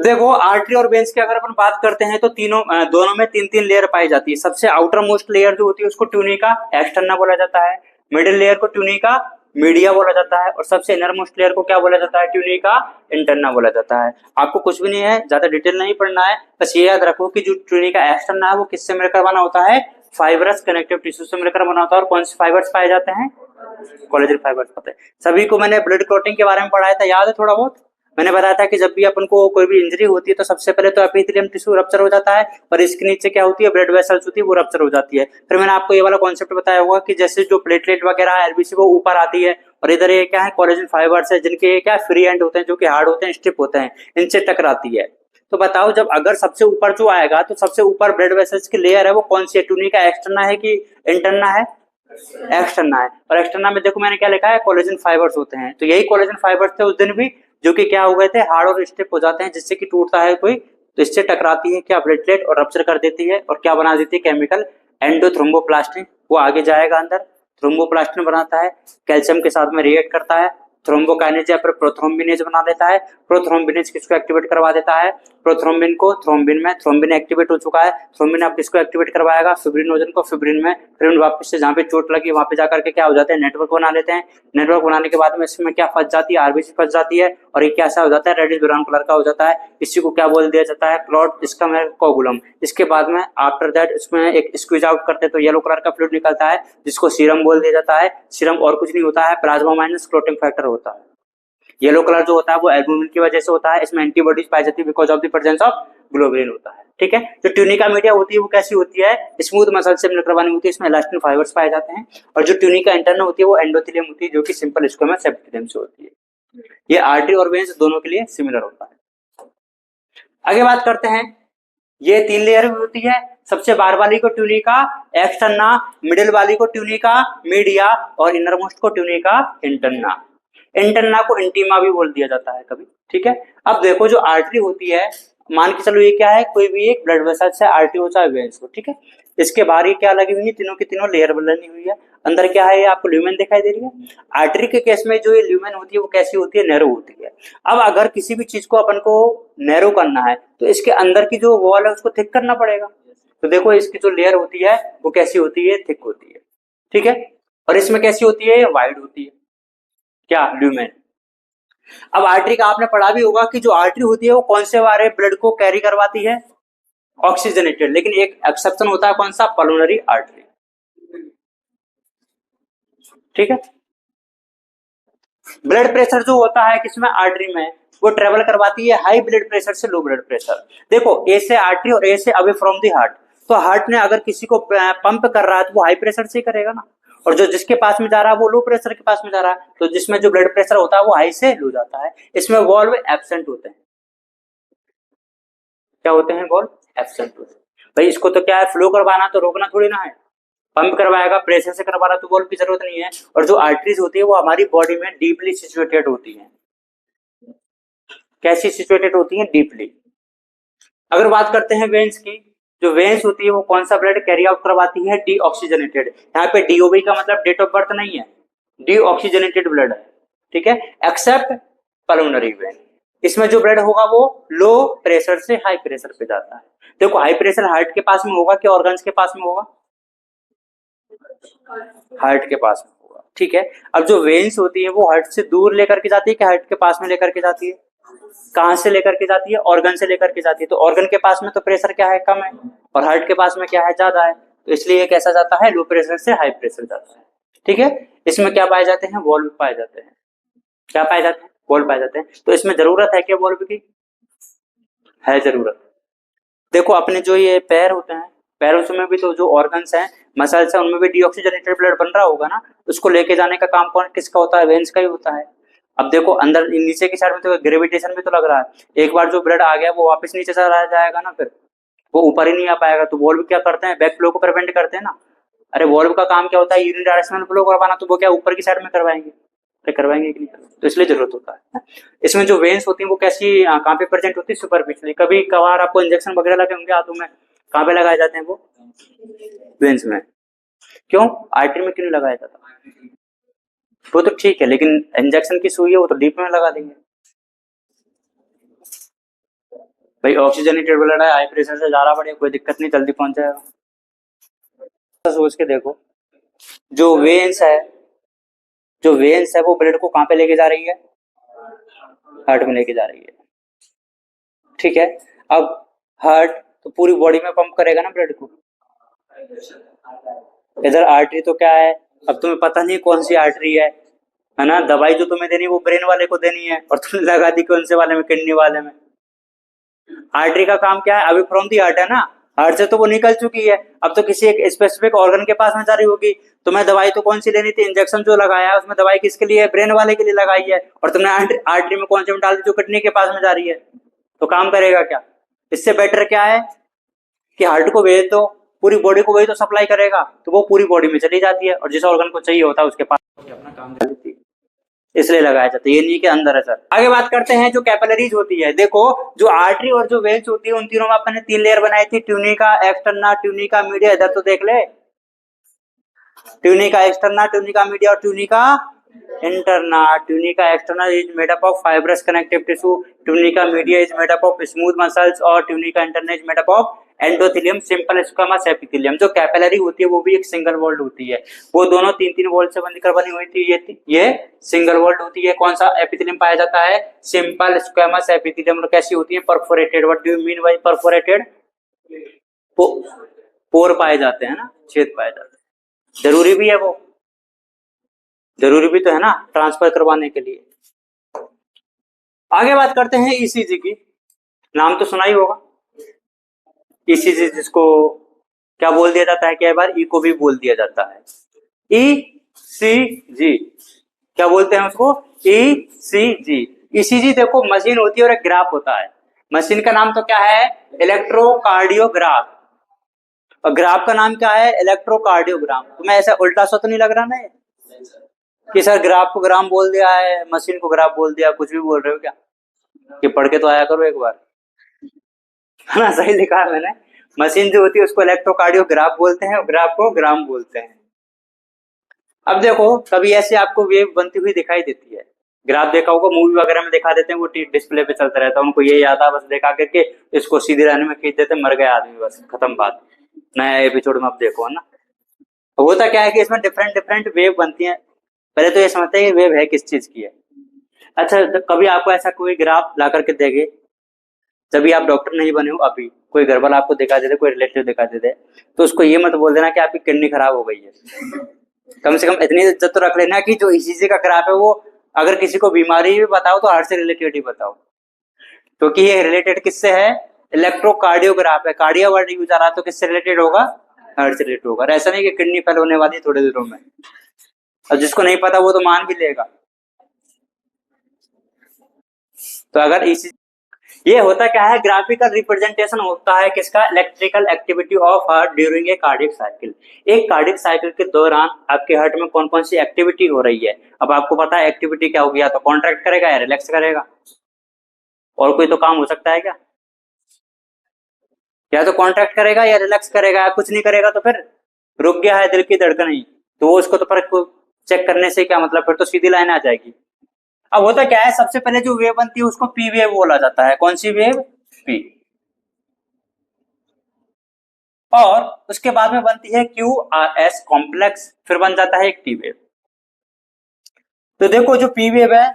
देखो आर्टरी और वेन्स की अगर अपन बात करते हैं तो दोनों में तीन तीन लेयर पाई जाती है। सबसे आउटर मोस्ट लेयर जो होती है उसको ट्यूनिका एक्सटर्ना बोला जाता है, मिडिल लेयर को ट्यूनिका मीडिया बोला जाता है, और सबसे इनर मोस्ट लेयर को क्या बोला जाता है, ट्यूनिका इंटरना बोला जाता है। आपको कुछ भी नहीं है, ज्यादा डिटेल नहीं पढ़ना है, बस ये याद रखो कि जो ट्यूनिका एक्सटर्ना है वो किससे मिलकर बना होता है, फाइबरस कनेक्टिव टिश्यू से मिलकर बना होता है। और कौन से फाइबर्स पाए जाते हैं, कोलेजन फाइबर्स पाते हैं। सभी को मैंने ब्लड क्लॉटिंग के बारे में पढ़ाया था, याद है थोड़ा बहुत। मैंने बताया था कि जब भी अपन को कोई भी इंजरी होती है तो सबसे पहले तो एपिथेलियम टिश्यू रप्चर हो जाता है, और इसके नीचे क्या होती है, ब्लड वेसल्स होती है, वो रप्चर हो जाती है। फिर मैंने आपको ये वाला कॉन्सेप्ट बताया होगा कि जैसे जो प्लेटलेट वगैरह है एलबीसी वो ऊपर आती है, और इधर ये क्या है, कोलेजन फाइबर्स है जिनके क्या फ्री एंड होते हैं, जो कि हार्ड होते हैं, स्टिफ होते हैं, इनसे टकराती है। तो बताओ जब अगर सबसे ऊपर जो आएगा तो सबसे ऊपर ब्लड वेसल्स की लेयर है वो कौन सी है, ट्यूनिका एक्सटर्ना है कि इंटरना है, एक्सटर्ना है। और एक्सटर्ना में देखो मैंने क्या लिखा है, कोलेजन फाइबर्स होते हैं। तो यही कोलेजन फाइबर्स थे उस दिन भी, जो कि क्या हो गए थे, हार्ड और स्टिफ हो जाते हैं, जिससे कि टूटता है कोई तो इससे टकराती है क्या, प्लेटलेट, और रप्चर कर देती है, और क्या बना देती है, केमिकल एंडोथ्रोम्बोप्लास्टिन। वो आगे जाएगा अंदर, थ्रोम्बोप्लास्टिन बनाता है, कैल्शियम के साथ में रिएक्ट करता है, थ्रोम्बोकाइनेज या फिर प्रोथ्रोम्बिनेज बना देता है। प्रोथ्रोम्बिनेज किसको एक्टिवेट करवा देता है, प्रोथ्रोम्बिन को थ्रोम्बिन में। थ्रोम्बिन एक्टिवेट हो चुका है, थ्रोम्बिन अब किसको एक्टिवेट करवाएगा, फिब्रिनोजन को फिब्रिन में। फिर वापस से जहाँ पे चोट लगी वहां पे जाकर के क्या हो जाते हैं, नेटवर्क बना लेते हैं। नेटवर्क बनाने के बाद में इसमें क्या फंस जाती है, आरबीसी फंस जाती है, और ये कैसा हो जाता है, रेडिश ब्राउन कलर का हो जाता है। इसी को क्या बोल दिया जाता है, क्लॉट, इसका में कोगुलम। इसके बाद में आफ्टर दैट इसमें एक स्क्वीज आउट करते हैं तो येलो कलर का फ्लूइड निकलता है, जिसको सीरम बोल दिया जाता है। सीरम और कुछ नहीं होता है, प्लाज्मा माइनस क्लोटिंग फैक्टर होता है। येलो कलर जो होता है वो एल्बुमिन की वजह से होता है, इसमें एंटीबॉडीज पाई जाती है because of the presence of globulin होता है। ठीक है, जो ट्यूनिका मीडिया होती है वो कैसी होती है, स्मूथ मसल से मिलकर बनी होती है, इसमें इलास्टिन फाइबर्स पाए जाते हैं। और जो ट्यूनिका इंटरना होती है वो एंडोथेलियम होती है, जो कि सिंपल स्क्वेमस एपिथेलियम से होती है। ये आर्टरी और वेन्स दोनों के लिए सिमिलर होता है। आगे बात करते हैं, ये तीन लेयर में होती है। सबसे बाहर वाली को ट्यूनिका एक्सटर्ना, मिडिल वाली को ट्यूनिका मीडिया, और इनर मोस्ट को ट्यूनिका इंटरना। इंटरना को इंटीमा भी बोल दिया जाता है कभी। ठीक है, अब देखो जो आर्टरी होती है, मान के चलो ये क्या है, कोई भी एक ब्लड वेसल से आर्टरी हो चाहे वेन्स हो। ठीक है, इसके बाहर ये क्या लगी हुई है, तीनों की तीनों लेयर बनी हुई है। अंदर क्या है, ये आपको ल्यूमेन दिखाई दे रही है। आर्टरी के केस में जो ये ल्यूमेन होती है वो कैसी होती है, नैरो होती है। अब अगर किसी भी चीज को अपन को नैरो करना है तो इसके अंदर की जो वॉल है उसको थिक करना पड़ेगा। तो देखो इसकी जो लेयर होती है वो कैसी होती है, थिक होती है। ठीक है, और इसमें कैसी होती है, वाइड होती है, क्या, ल्यूमेन। अब आर्टरी का आपने पढ़ा भी होगा कि जो आर्टरी होती है वो कौन से वाले ब्लड को कैरी करवाती है, ऑक्सीजनेटेड। लेकिन एक एक्सेप्शन होता है, कौन सा, पल्मोनरी आर्टरी। ठीक है, ब्लड प्रेशर जो होता है किसमें, आर्टरी में, वो ट्रेवल करवाती है हाई ब्लड प्रेशर से लो ब्लड प्रेशर। देखो ए से आर्टरी और ए से अवे फ्रॉम दी हार्ट, तो हार्ट ने अगर किसी को पंप कर रहा है तो वो हाई प्रेशर से ही करेगा ना, और जो जिसके पास में जा रहा है वो लो प्रेशर के पास में जा रहा है, तो जिसमें जो ब्लड प्रेशर होता है वो हाई से लो जाता है। इसमें वॉल्व एब्सेंट होते हैं, क्या होते हैं, वॉल्व एब्सेंट होते हैं। भाई इसको तो क्या है, फ्लो करवाना तो रोकना थोड़ी ना है, पंप करवाएगा, प्रेशर से करवा रहा तो वॉल्व की जरूरत नहीं है। और जो आर्टरीज होती है वो हमारी बॉडी में डीपली सिचुएटेड होती है। कैसी सिचुएटेड होती है, डीपली। अगर बात करते हैं वेन्स की, जो वेन्स होती है वो कौन सा ब्लड कैरी आउट करवाती है, डीऑक्सीजनेटेड। यहाँ पे डीओबी का मतलब डेट ऑफ बर्थ नहीं है, डीऑक्सीजनेटेड ब्लड है। ठीक है, एक्सेप्ट पल्मोनरी वेन। इसमें जो ब्लड होगा वो लो प्रेशर से हाई प्रेशर पे जाता है। देखो हाई प्रेशर हार्ट के पास में होगा कि ऑर्गन्स के पास में होगा, हार्ट के पास में होगा। ठीक है, अब जो वेन्स होती है वो हार्ट से दूर लेकर के जाती है कि हार्ट के पास में लेकर के जाती है, कहां से लेकर के जाती है, ऑर्गन से लेकर के जाती है। तो ऑर्गन के पास में तो प्रेशर क्या है, कम है, और हार्ट के पास में क्या है, ज्यादा है, तो इसलिए कैसा जाता है, लो प्रेशर से हाई प्रेशर जाता है। ठीक है, इसमें क्या पाए जाते हैं, वॉल्व पाए जाते हैं। क्या पाए जाते हैं, वॉल्व पाए जाते हैं। तो इसमें जरूरत है क्या वॉल्व की, है जरूरत। देखो अपने जो ये पैर होते हैं, पैरों में भी तो जो ऑर्गन्स हैं, मसल्स हैं, उनमें भी डीऑक्सीजनेटेड ब्लड बन रहा होगा ना, उसको लेके जाने का काम कौन किसका होता है, वेन्स का ही होता है। अब देखो अंदर नीचे की साइड में तो ग्रेविटेशन भी तो लग रहा है, एक बार जो ब्लड आ गया वो वापस नीचे चला जाएगा ना, फिर वो ऊपर ही नहीं आ पाएगा। तो वॉल्व क्या करते हैं, बैक फ्लो को प्रिवेंट करते हैं ना। अरे वॉल्व का काम क्या होता है, यूनिडायरेक्शनल फ्लो करवाना, तो वो क्या ऊपर की साइड में करवाएंगे, अरे करवाएंगे कि नहीं करवाएंगे? तो इसलिए जरूरत होता है। इसमें जो वेन्स होती है वो कैसी, कहाँ पे प्रेजेंट होती है, सुपरफिशियली। कभी कभार आपको इंजेक्शन वगैरह लगे होंगे हाथों में, कहाँ पे लगाए जाते हैं वो, वेन्स में। क्यों, आर्टरी में क्यों नहीं लगाया जाता, वो तो ठीक है, लेकिन इंजेक्शन की सुई है वो तो डीप में लगा देंगे। भाई ऑक्सीजनेटेड ब्लड है, हाई प्रेशर से ज्यादा बढ़िया, कोई दिक्कत नहीं, जल्दी पहुंच जाएगा। सोच के देखो, जो वेन्स है जो वेन्स है वो ब्लड को कहाँ पे लेके जा रही है? हार्ट में लेके जा रही है, ठीक है। अब हार्ट तो पूरी बॉडी में पंप करेगा ना ब्लड को। इधर आर्टरी तो क्या है, अब तुम्हें पता नहीं कौन सी आर्टरी है ना। दवाई जो तुम्हें देनी है वो ब्रेन वाले को देनी है, और तुमने लगा दी कौन से वाले में, किडनी वाले में। आर्टरी का काम क्या है? अभी फ्रॉम दी हार्ट है ना, हार्ट से तो वो निकल चुकी है, अब तो किसी एक स्पेसिफिक ऑर्गन के पास में जा रही होगी। तुम्हें दवाई तो कौन सी लेनी थी? इंजेक्शन जो लगाया है उसमें दवाई किसके लिए है? ब्रेन वाले के लिए लगाई है, और तुमने आर्टरी में कौन सी डाल दी जो किडनी के पास में जा रही है, तो काम करेगा क्या? इससे बेटर क्या है कि हार्ट को भेज दो, पूरी बॉडी को वही तो सप्लाई करेगा, तो वो पूरी बॉडी में चली जाती है, और जिस ऑर्गन को चाहिए होता है उसके पास अपना काम कर लेती है, इसलिए लगाया जाता है। ये नहीं के अंदर है सर। आगे बात करते हैं जो कैपिलरीज होती है। देखो, जो आर्टरी और जो वेन्स होती है उन तीनों में अपने 3 लेयर बनाई थी, ट्यूनिका, एक्सटर्ना, ट्यूनिका मीडिया। इधर तो देख ले, ट्यूनिका एक्सटर्ना, ट्यूनिका मीडिया और tunica interna. Tunica externa is made up of fibrous connective tissue, tunica media is made up of smooth muscles, और tunica interna is made up of endothelium, simple squamous epithelium. जो capillary होती है वो भी एक single walled होती है, वो दोनों 3-3 वॉल्ड से बनकर बनी हुई थी, ये सिंगल वॉल्ड होती है। कौन सा एपिथेलियम पाया जाता है? Simple squamous epithelium. और कैसी होती है? Perforated. What do you mean by perforated? Pore पाए जाते हैं ना, छेद पाए जाते हैं। जरूरी भी है, वो जरूरी भी तो है ना ट्रांसफर करवाने के लिए। आगे बात करते हैं ईसीजी की। नाम तो सुना ही होगा, ईसीजी, जिसको क्या बोल दिया जाता है? क्या बार ई को भी बोल दिया जाता है, ईसीजी। क्या बोलते हैं उसको? ईसीजी। ईसीजी देखो मशीन होती है और एक ग्राफ होता है। मशीन का नाम तो क्या है? इलेक्ट्रोकार्डियोग्राफ। और ग्राफ का नाम क्या है? इलेक्ट्रोकार्डियोग्राम। तुम्हें ऐसा उल्टा सा तो नहीं लग रहा ना कि सर ग्राफ को ग्राम बोल दिया है, मशीन को ग्राफ बोल दिया, कुछ भी बोल रहे हो क्या? कि पढ़ के तो आया करो एक बार, है ना। सही लिखा है मैंने। मशीन जो होती है उसको इलेक्ट्रोकार्डियोग्राफ बोलते हैं, और ग्राफ को ग्राम बोलते हैं। अब देखो, कभी ऐसे आपको वेव बनती हुई दिखाई देती है, ग्राफ देखा होगा, मूवी वगैरह में दिखा देते हैं, वो डिस्प्ले पे चलता रहता है, उनको ये याद आ बस दिखा करके इसको सीधे रहने में खींच देते, मर गए आदमी, बस खत्म बात। नया एपिसोड में अब देखो, है ना। होता क्या है कि इसमें डिफरेंट डिफरेंट वेव बनती है। पहले तो ये समझते हैं कि वेव है किस चीज की है। अच्छा, तो कभी आपको ऐसा कोई ग्राफ ला करके देखे, जब भी आप डॉक्टर नहीं बने हो, अभी कोई घर वाला आपको दिखा देते, कोई रिलेटिव दिखा देते, तो उसको ये मत बोल देना कि आपकी किडनी खराब हो गई है। कम से कम इतनी इज्जत तो रख लेना कि जो ईसीजी का ग्राफ है वो अगर किसी को बीमारी भी बताओ तो हार्ट से रिलेटेड ही बताओ, क्योंकि ये रिलेटेड किससे है? इलेक्ट्रोकार्डियोग्राफ है। कार्डियो वर्ड यूज आ रहा है तो किससे रिलेटेड होगा? हार्ट से रिलेटेड होगा। ऐसा नहीं कि किडनी फेल होने वाली थोड़े दिनों में, और जिसको नहीं पता वो तो मान भी लेगा। तो अगर इसी ये होता क्या है? ग्राफिकल रिप्रेजेंटेशन होता है किसका? Electrical activity of heart during a cardiac cycle. एक कार्डियक साइकिल के दौरान आपके हार्ट में कौन कौन सी एक्टिविटी हो रही है। अब आपको पता है एक्टिविटी क्या होगी, या तो कॉन्ट्रैक्ट करेगा या रिलैक्स करेगा, और कोई तो काम हो सकता है क्या? या तो कॉन्ट्रैक्ट करेगा या रिलैक्स करेगा, या कुछ नहीं करेगा तो फिर रुक गया है दिल की धड़कन ही, तो वो उसको तो पर चेक करने से क्या मतलब, फिर तो सीधी लाइन आ जाएगी। अब होता क्या है, सबसे पहले जो वेव बनती है उसको पी वेव बोला जाता है। कौन सी वेव? पी। और उसके बाद में बनती है क्यू आर एस कॉम्प्लेक्स, फिर बन जाता है एक टी वेव। तो देखो, जो पी वेव है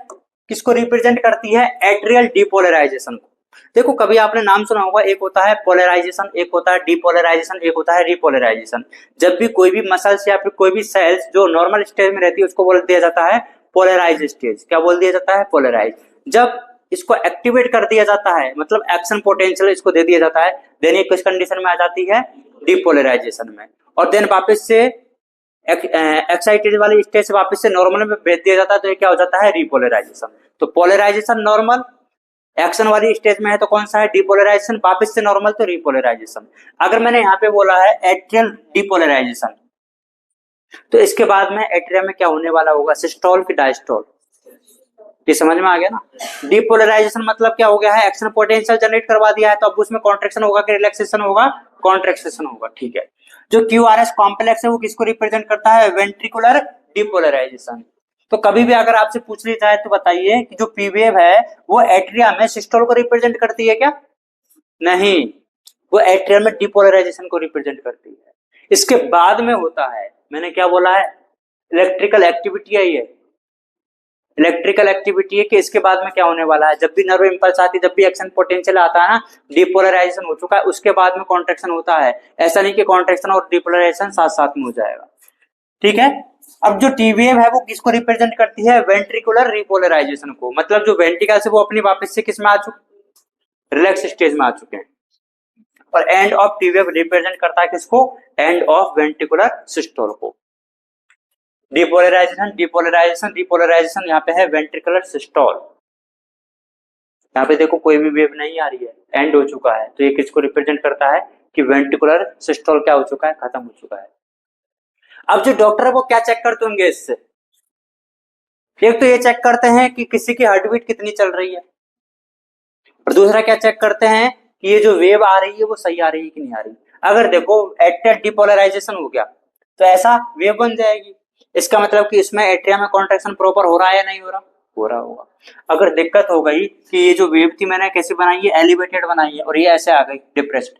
किसको रिप्रेजेंट करती है? एट्रियल डिपोलराइजेशन को। देखो, कभी आपने नाम सुना होगा, एक होता है पोलराइजेशन, एक होता है डिपोलराइजेशन, एक होता है रिपोलराइजेशन। जब भी कोई भी मसल्स या फिर कोई भी सेल्स जो नॉर्मल स्टेज में रहती है उसको बोल दिया जाता है पोलराइज स्टेज। क्या बोल दिया जाता है? पोलराइज। जब इसको एक्टिवेट कर दिया जाता है, मतलब एक्शन पोटेंशियल इसको दे दिया जाता है, देन ये किस कंडीशन में आ जाती है? डिपोलराइजेशन में। और देन वापस से एक्साइटेड वाली स्टेज से वापस से नॉर्मल में भेज दिया जाता है, तो ये क्या हो जाता है? रिपोलराइजेशन। तो पोलराइजेशन नॉर्मल, एक्शन वाली स्टेज में है तो कौन सा है? डिपोलराइजेशन। वापस से नॉर्मल तो रिपोलराइजेशन। अगर मैंने यहाँ पे बोला है एट्रियल डिपोलराइजेशन, तो इसके बाद में एट्रियम में क्या होने वाला होगा? सिस्टोल की डायस्टोल। ये समझ में आ गया ना। डिपोलराइजेशन मतलब क्या हो गया है? एक्शन पोटेंशियल जनरेट करवा दिया है, तो अब उसमें कॉन्ट्रेक्शन होगा कि रिलैक्सेशन होगा? कॉन्ट्रेक्शन होगा, ठीक है। जो क्यूआरएस कॉम्प्लेक्स है वो किसको रिप्रेजेंट करता है? Ventricular depolarization. तो कभी भी अगर आपसे पूछ ली जाए तो बताइए कि जो पी वेव है वो एट्रिया में सिस्टोल को रिप्रेजेंट करती है क्या? नहीं, वो एट्रियम में डिपोलराइजेशन को रिप्रेजेंट करती है। इसके बाद में होता है, मैंने क्या बोला है, इलेक्ट्रिकल एक्टिविटी है ये, इलेक्ट्रिकल एक्टिविटी है कि इसके बाद में क्या होने वाला है, जब भी नर्व इंपल्स आती है, जब भी एक्शन पोटेंशियल आता है ना, डिपोलराइजेशन हो चुका है, उसके बाद में कॉन्ट्रैक्शन होता है। ऐसा नहीं कि कॉन्ट्रैक्शन और डिपोलराइजेशन साथ साथ में हो जाएगा, ठीक है। अब जो टी वेव है वो किसको रिप्रेजेंट करती है, वेंट्रिकुलर रिपोलराइजेशन को। मतलब जो वेंट्रिकल से वो अपनी वापस से किस में आ चुके, रिलैक्स स्टेज में आ चुके हैं। और end of T wave represent करता है किसको, एंड ऑफ वेंट्रिकुलर सिस्टोल को। डिपोलराइजेशन डिपोलराइजेशन डिपोलराइजेशन यहाँ पे है वेंट्रिकुलर सिस्टोल। यहाँ पे देखो कोई भी वेव नहीं आ रही है, एंड हो चुका है, तो ये किसको रिप्रेजेंट करता है कि वेंट्रिकुलर सिस्टोल क्या हो चुका है, खत्म हो चुका है। अब जो डॉक्टर है वो क्या चेक करते होंगे इससे, एक तो ये चेक करते हैं कि किसी की हार्ट बीट कितनी चल रही है, और दूसरा क्या चेक करते हैं कि ये जो वेव आ रही है वो सही आ रही है कि नहीं आ रही। अगर देखो एट्रियल डिपोलराइजेशन हो गया तो ऐसा वेव बन जाएगी, इसका मतलब कि इसमें एट्रिया में कॉन्ट्रैक्शन प्रॉपर हो रहा है या नहीं हो रहा, हो रहा होगा। अगर दिक्कत हो गई कि ये जो वेव थी मैंने कैसे बनाई है, एलिवेटेड बनाई है, और ये ऐसे आ गई डिप्रेस्ड,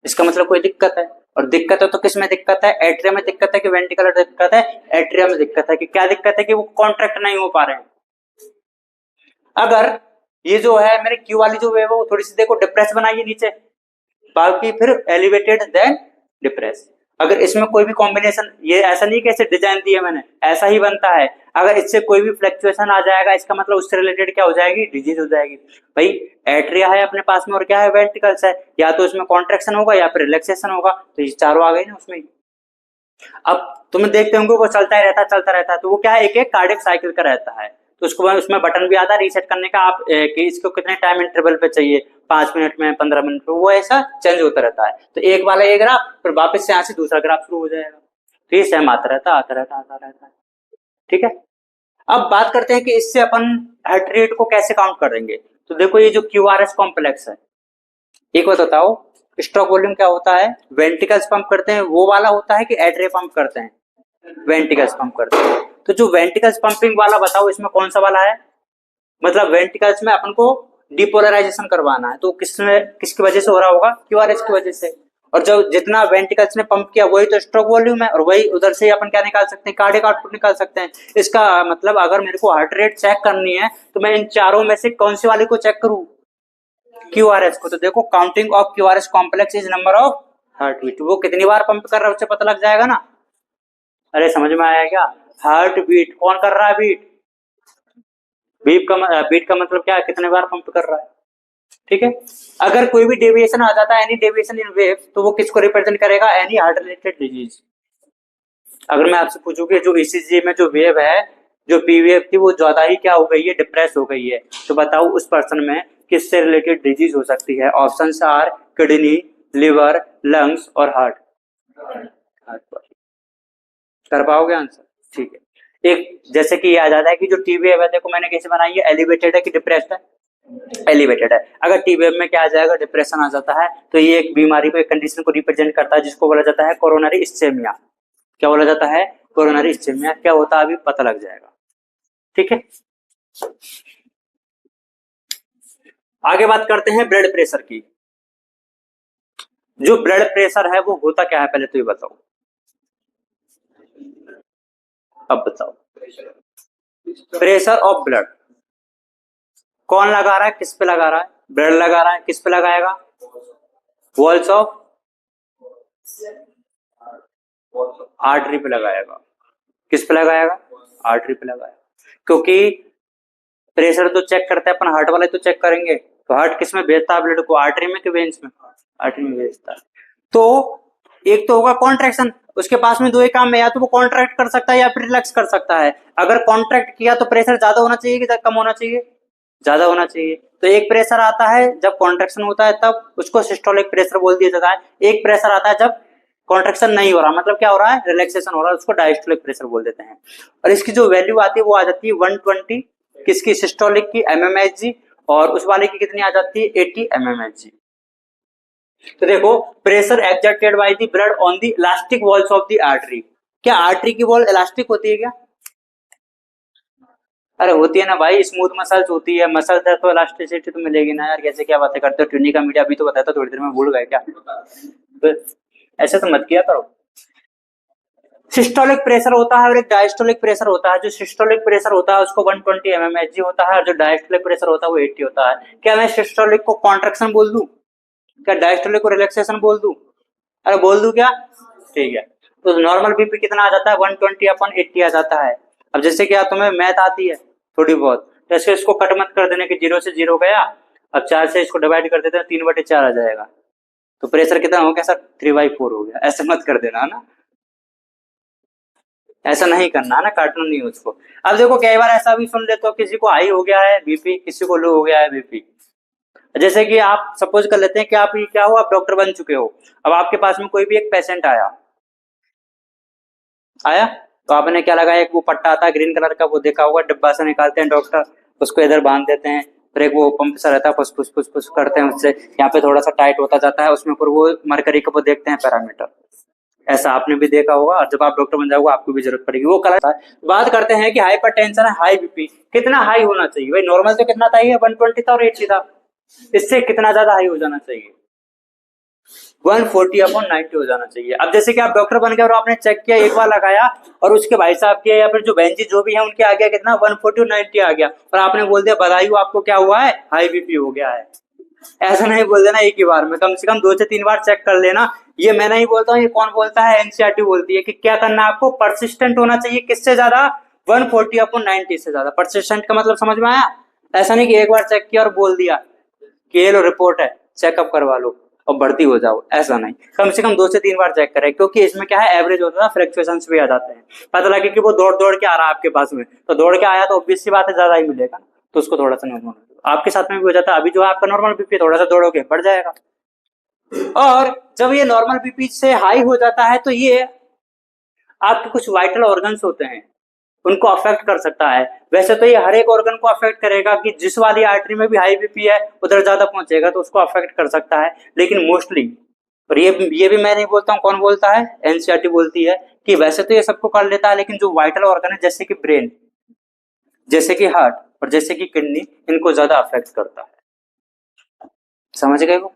इसका मतलब कोई दिक्कत है। और दिक्कत है तो किस में दिक्कत है, एट्रिया में दिक्कत है कि वेंट्रिकुलर दिक्कत है, एट्रिया में दिक्कत है कि क्या दिक्कत है कि वो कॉन्ट्रैक्ट नहीं हो पा रहे हैं। अगर ये जो है मेरे क्यू वाली जो वेव है वो थोड़ी सी देखो डिप्रेस बनाई है नीचे, बाकी फिर एलिवेटेड देन डिप्रेस। अगर इसमें कोई भी कॉम्बिनेशन, ये ऐसा नहीं कि ऐसे डिजाइन दिया मैंने, ऐसा ही बनता है। अगर इससे कोई भी फ्लक्चुएशन आ जाएगा, इसका मतलब उससे रिलेटेड क्या हो जाएगी, डिजीज हो जाएगी। भाई एट्रिया है अपने पास में और क्या है, वेंट्रिकल्स है, या तो इसमें कॉन्ट्रैक्शन होगा या फिर रिलैक्सेशन होगा, तो ये चारों आ गई ना उसमें। अब तुम देखते होंगे वो चलता ही रहता है, चलता रहता है, तो वो क्या है, एक एक कार्डियक साइकिल का रहता है। तो उसको उसमें बटन भी आता है रीसेट करने का, आप कि इसको कितने टाइम इंटरवल पे चाहिए, 5 मिनट में, 15 मिनट में, वो ऐसा चेंज होता रहता है। तो एक वाला ये ग्राफ, फिर वापस से यहाँ से दूसरा ग्राफ शुरू हो जाएगा, तो ये सेम आता रहता आता रहता आता रहता है, ठीक है। अब बात करते हैं कि इससे अपन हार्ट रेट को कैसे काउंट करेंगे। तो देखो ये जो क्यूआरएस कॉम्प्लेक्स है, एक बात बताओ, स्ट्रोक वॉल्यूम क्या होता है, वेंट्रिकल्स पंप करते हैं वो वाला होता है कि एट्रिया पंप करते हैं, वेंट्रिकल्स पंप करते हैं। तो जो वेंट्रिकल्स पंपिंग वाला बताओ इसमें कौन सा वाला है, मतलब वेंट्रिकल्स में अपन को डिपोलराइजेशन करवाना है, तो किसमें किसकी वजह से हो रहा होगा, क्यूआरएस की वजह से। और जो जितना वेंट्रिकल्स ने पंप किया वही तो स्ट्रोक वॉल्यूम है, और वही उधर से अपन क्या निकाल सकते हैं, कार्डियक आउटपुट निकाल सकते हैं। इसका मतलब अगर मेरे को हार्ट रेट चेक करनी है तो मैं इन चारों में से कौन सी वाली को चेक करूं, क्यूआरएस को। तो देखो counting of QRS complex is number of heart beat, वो कितनी बार पंप कर रहा है उससे पता लग जाएगा ना। अरे समझ में आया क्या, हार्ट बीट कौन कर रहा है, बीट का मतलब क्या है, कितने बार पंप कर रहा है, ठीक है। अगर कोई भी डेविएशन आ जाता है, एनी डेविएशन इन वेव, तो वो किसको रिप्रेजेंट करेगा, एनी हार्ट रिलेटेड डिजीज। अगर मैं आपसे पूछूं कि जो ईसीजी में जो वेव है, जो पी वेव थी वो ज्यादा ही क्या हो गई है, डिप्रेस हो गई है, तो बताओ उस पर्सन में किससे रिलेटेड डिजीज हो सकती है। Options are kidney, liver, lungs और हार्ट। कर पाओगे आंसर, ठीक है। एक जैसे कि याद आता है कि जो टी वेव है, देखो मैंने कैसे बनाई है, एलिवेटेड है कि डिप्रेस्ड है, एलिवेटेड है। अगर टी वेव में क्या आ जाएगा, डिप्रेशन आ जाता है, तो ये एक बीमारी को, एक कंडीशन को रिप्रेजेंट करता है जिसको बोला जाता है कोरोनरी इस्चेमिया। क्या बोला जाता है, कोरोनरी इस्चेमिया। क्या होता है अभी पता लग जाएगा, ठीक है। आगे बात करते हैं ब्लड प्रेशर की। जो ब्लड प्रेशर है वो होता क्या है, पहले तो ये बताओ, अब बताओ। प्रेशर ऑफ ब्लड कौन लगा रहा है, किस पे लगा रहा है, ब्लड लगा रहा है, किस पे लगाएगा, वॉल्स ऑफ आर्टरी पे लगाएगा, किस पे लगाएगा, आर्टरी पे लगाएगा। क्योंकि प्रेशर तो चेक करते हैं अपन, हार्ट वाले तो चेक करेंगे, तो हार्ट किस में भेजता है ब्लड को, आर्टरी में कि वेन्स में, आर्टरी में भेजता है। तो एक तो होगा कॉन्ट्रैक्शन, उसके पास में दो ही काम है, या तो वो कॉन्ट्रैक्ट कर सकता है या फिर रिलैक्स कर सकता है। अगर कॉन्ट्रैक्ट किया तो प्रेशर ज्यादा होना चाहिए कि कम होना चाहिए, ज्यादा होना चाहिए। तो एक प्रेशर आता है जब कॉन्ट्रैक्शन होता है तब, उसको सिस्टोलिक प्रेशर बोल दिया जाता है। एक प्रेशर आता है जब कॉन्ट्रैक्शन नहीं हो रहा, मतलब क्या हो रहा है, रिलैक्सेशन हो रहा है, उसको डायस्टोलिक प्रेशर बोल देते हैं। और इसकी जो वैल्यू आती है वो आ जाती है 120 किसकी, सिस्टोलिक की, mmHg, और उस वाले की कितनी आ जाती है, 80 mmHg। तो देखो pressure exerted by the blood on the elastic walls of the artery. क्या आर्टरी की वॉल इलास्टिक होती है क्या, अरे होती है ना भाई, स्मूथ मसल्स होती है, मसल दर्द तो इलास्टिसिटी तो मिलेगी ना यार, कैसे क्या बातें करते हो, ट्यूनिका मीडिया अभी तो बताया था थोड़ी देर में, भूल गए क्या? तो ऐसे तो मत किया करो। सिस्टोलिक प्रेशर होता है और एक डायस्टोलिक प्रेशर होता है। जो सिस्टोलिक प्रेशर होता है उसको 120 mmHg होता है, और जो डायस्टोलिक प्रेशर होता है वो 80 होता है। क्या मैं सिस्टोलिक को कॉन्ट्रेक्शन बोल दूं? क्या डायस्टोलिक को रिलैक्सेशन बोल दूं? अरे बोल दूं क्या? ठीक है। तो नॉर्मल बीपी कितना आ जाता है? 120/80 आ जाता है। अब जैसे कि तुम्हें मैथ आती है थोड़ी बहुत, जैसे इसको कट मत कर देने की, 0 से 0 गया, अब 4 से इसको डिवाइड कर देते हैं, 3/4 आ जाएगा। तो प्रेशर कितना हो गया सर? 3/4 हो गया। ऐसे मत कर देना है ना, ऐसा नहीं करना है ना, काटना नहीं उसको। अब देखो कई बार ऐसा भी सुन लेते हो, किसी को हाई हो गया है बीपी, किसी को लो हो गया है बीपी। जैसे कि आप सपोज कर लेते हैं कि आप ये क्या हो, आप डॉक्टर बन चुके हो, अब आपके पास में कोई भी एक पेशेंट आया, आया, तो आपने क्या लगाया, एक वो पट्टा आता है ग्रीन कलर का, वो देखा होगा, डिब्बा से निकालते हैं डॉक्टर, उसको इधर बांध देते हैं, फिर एक वो पंप सा रहता है, पुश पुश पुश पुश करते हैं उससे, यहाँ पे थोड़ा सा टाइट होता जाता है उसमें, फिर वो मरकरी का वो देखते हैं पैरामीटर। ऐसा आपने भी देखा होगा, और जब आप डॉक्टर बन जाओगे आपको भी जरूरत पड़ेगी वो कलर। बात करते हैं कि हाइपर टेंशन है, हाई बीपी कितना हाई होना चाहिए भाई? नॉर्मल तो कितना था, ये 120 था और 80 था, इससे कितना ज्यादा हाई हो जाना चाहिए? 140/90 हो जाना चाहिए। अब जैसे कि आप डॉक्टर बन गए और आपने चेक किया, एक बार लगाया, और उसके भाई साहब के या फिर जो बहन जी जो भी है उनके आ गया कितना, 140/90 आ गया, और आपने बोल दिया बधाई हो आपको क्या हुआ है, हाई बीपी हो गया है। ऐसा नहीं बोल देना एक ही बार में, कम से कम 2 से 3 बार चेक कर लेना। ये मैं नहीं बोलता हूँ, ये कौन बोलता है? एनसीईआरटी बोलती है कि क्या करना है आपको, परसिस्टेंट होना चाहिए, किससे ज्यादा? 140/90 से ज्यादा। परसिस्टेंट का मतलब समझ में आया? ऐसा नहीं कि एक बार चेक किया और बोल दिया कि ये लो रिपोर्ट है, चेकअप करवा लो और भर्ती हो जाओ, ऐसा नहीं। कम से कम 2 से 3 बार चेक करें, क्योंकि इसमें क्या है, एवरेज होता है, फ्लक्चुएशंस भी आ जाते हैं। पता लगे कि वो दौड़ दौड़ के आ रहा है आपके पास में, तो दौड़ के आया तो ऑब्वियस सी बात है ज्यादा ही मिलेगा, तो उसको थोड़ा सा नॉर्मल, आपके साथ में भी हो जाता है। अभी जो आपका नॉर्मल बीपी थोड़ा सा दौड़ोगे बढ़ जाएगा। और जब ये नॉर्मल बीपी से हाई हो जाता है तो ये आपके कुछ वाइटल ऑर्गन्स होते हैं, उनको अफेक्ट कर सकता है। वैसे तो ये हर एक ऑर्गन को अफेक्ट करेगा, कि जिस वाली आर्टरी में भी हाई बीपी है उधर ज्यादा पहुंचेगा तो उसको अफेक्ट कर सकता है, लेकिन मोस्टली, और ये भी मैं नहीं बोलता हूँ, कौन बोलता है? एनसीईआरटी बोलती है कि वैसे तो ये सबको कर लेता है, लेकिन जो वाइटल ऑर्गन है जैसे कि ब्रेन, जैसे कि हार्ट और जैसे कि किडनी, इनको ज्यादा अफेक्ट करता है। समझ गए वो?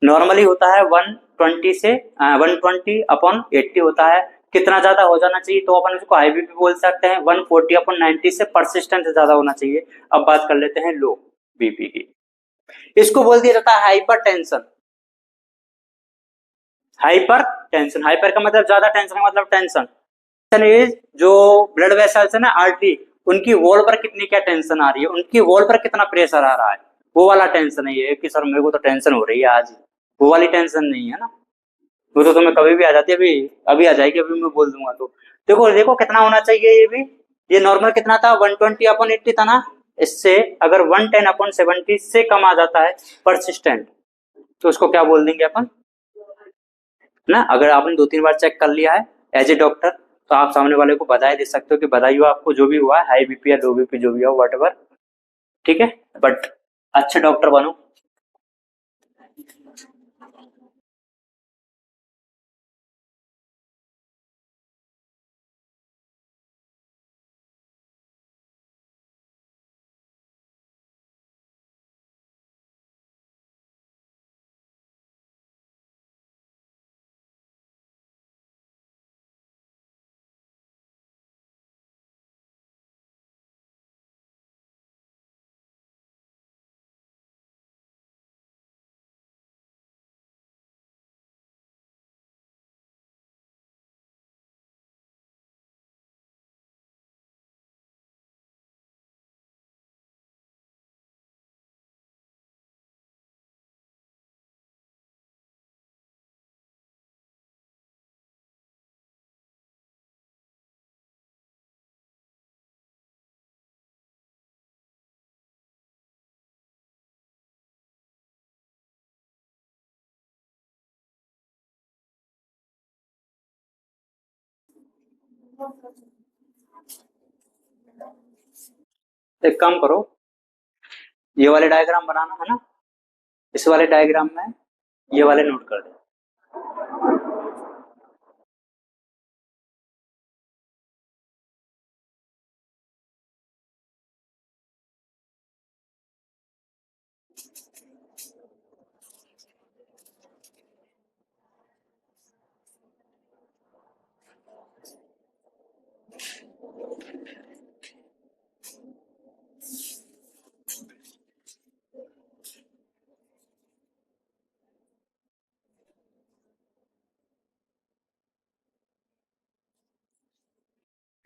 नॉर्मली होता है 120 से 120/80 होता है। कितना ज्यादा हो जाना चाहिए तो अपन इसको हाई बीपी बोल सकते हैं, 140/90 से परसिस्टेंट से ज्यादा होना चाहिए। अब बात कर लेते हैं लो बीपी की, इसको बोल दिया जाता है hyper tension. Hyper tension, hyper का मतलब ज्यादा, टेंशन का मतलब टेंशन। टेंशन इज जो ब्लड वेसल्स है ना, आर्टरी, उनकी वॉल पर कितनी क्या टेंशन आ रही है, उनकी वॉल पर कितना प्रेशर आ रहा है, वो वाला टेंशन है ये, कि सर मेरे को तो टेंशन हो रही है आज, वो वाली टेंशन नहीं है ना। वो तो तुम्हें कभी भी आ जाती है, अभी अभी आ जाएगी, अभी मैं बोल दूंगा तो। देखो देखो कितना होना चाहिए ये भी, ये नॉर्मल कितना था, 120/80 था ना, इससे अगर 110/70 से कम आ जाता है परसिस्टेंट, तो उसको क्या बोल देंगे अपन ना। अगर आपने 2-3 बार चेक कर लिया है एज ए डॉक्टर, तो आप सामने वाले को बधाई दे सकते हो कि बधाई हो आपको जो भी हुआ है, हाई बीपी या लो बीपी जो भी हो, वट, ठीक है, बट अच्छे डॉक्टर बनो। एक काम करो, ये वाले डायग्राम बनाना है ना, इस वाले डायग्राम में ये वाले नोट कर दो।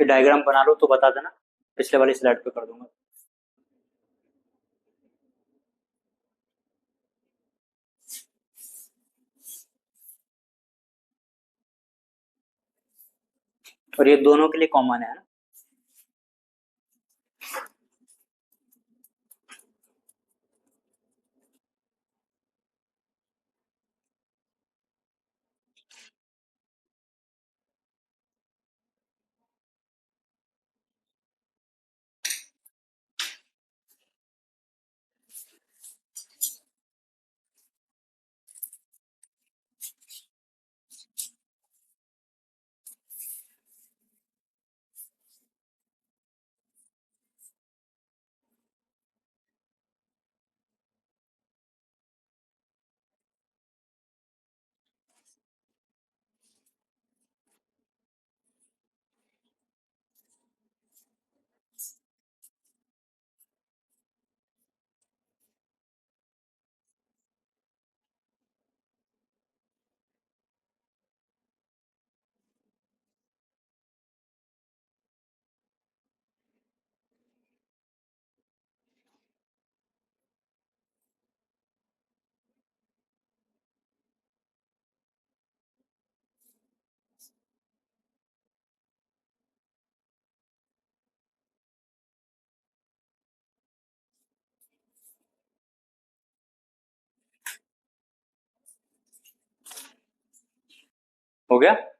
फिर डायग्राम बना लो तो बता देना, पिछले वाली स्लाइड पे कर दूंगा। और ये दोनों के लिए कॉमन है ना। हो गया।